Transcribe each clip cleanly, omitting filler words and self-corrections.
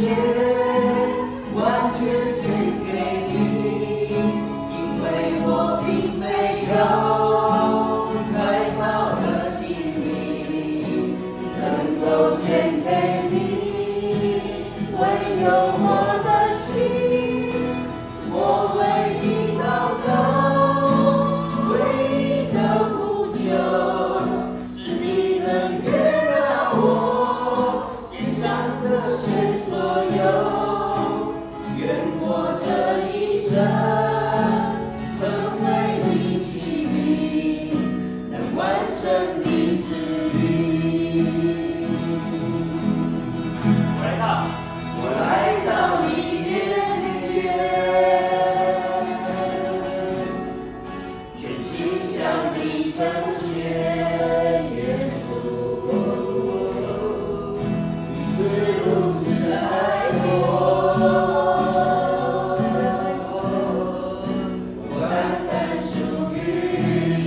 切完全献给你，因为我并没有太高的经历，能够献给你，唯有我的心，我唯一祷告，唯一的呼求，是你能悦纳我献上的全所有，愿我这一生成为你器皿，能完成你旨意。我来到你面前，全心向你呈现，耶稣，你是如此爱我，我单单属于你。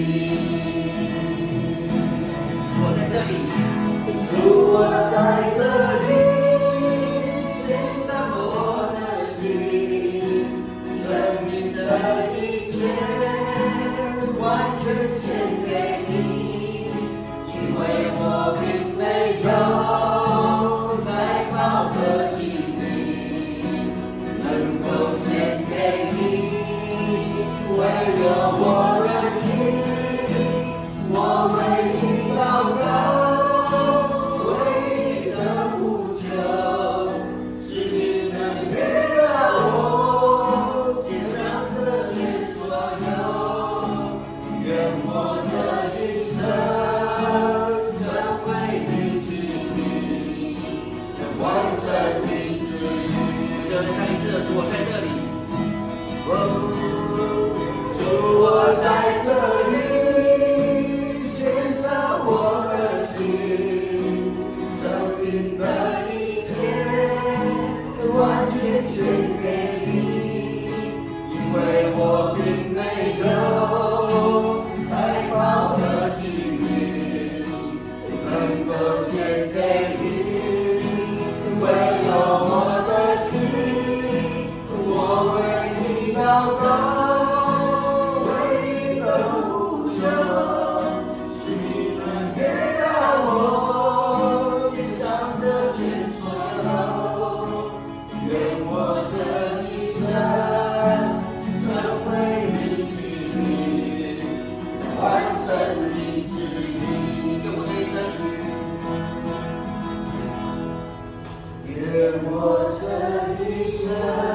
主，我在这里，主，我在这里。完全献给你，因为我并没有太高的经历，能够献给你，唯有我的心，我为你祷告，唯一的呼求，是你能悦纳我献上的全所有。愿我这一生成为你旨意，能完成你旨意。就再一次的主，我在这里。主，我在这里，献上我的心，生命的一切，完全献给你，因为我并没有太高的经历，能够献给你，唯有我的心，我为你祷告，唯一的呼求，是你能悦纳我献上的全所有，愿我这一生成为你器皿，完成你旨意。愿我这一生，愿我这一生。